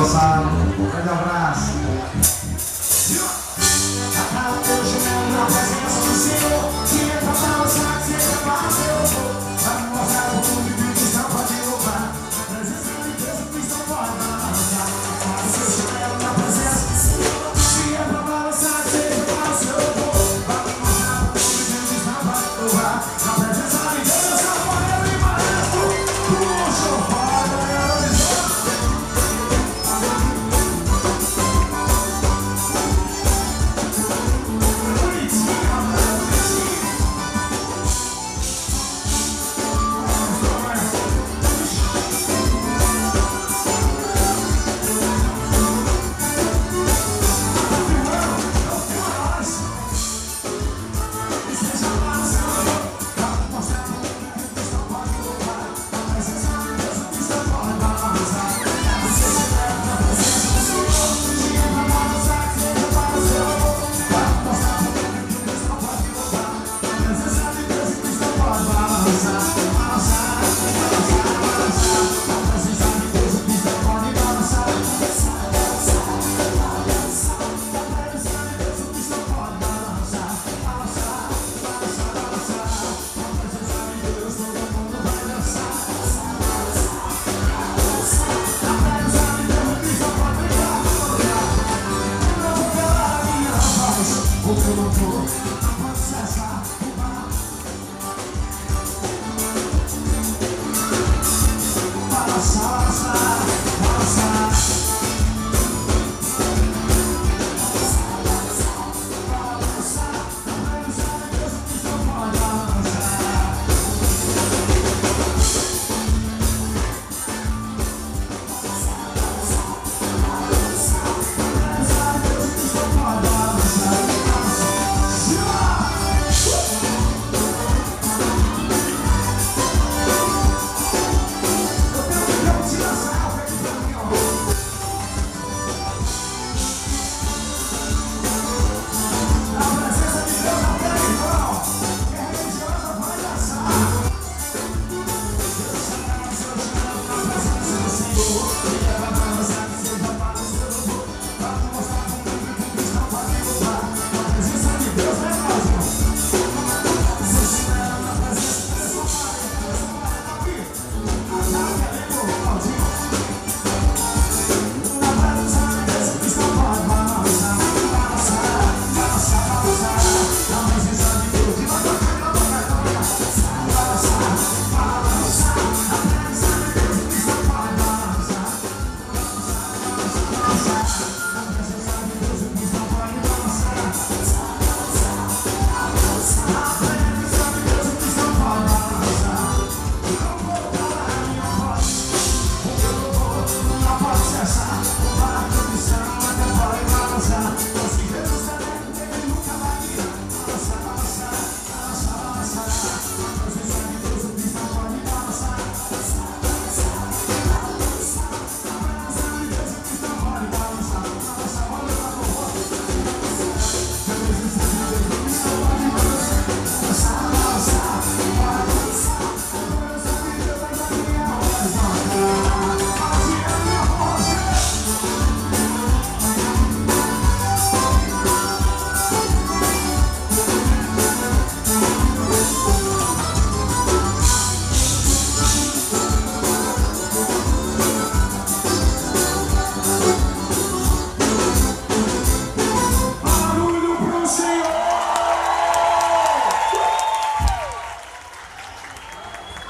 Grande abraço. Acaba teu chinelo na presença do Senhor. Se é pra balançar, que seja para o seu amor. Vai mostrar o mundo que o cristão pode louvar. A presença de Deus, o cristão pode balançar. Acaba teu chinelo na presença do Senhor. Se é pra balançar, que seja para o seu amor. Vai mostrar o mundo que o cristão pode louvar. A presença de Deus, é o poder e maestro. Puxa o fora,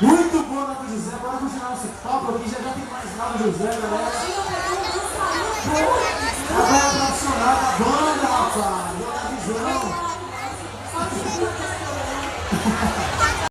muito bom, Nato José. Agora continuar nosso papo aqui, já tem mais Nato José, galera. A banda tradicional da banda, rapaz. Boa visão.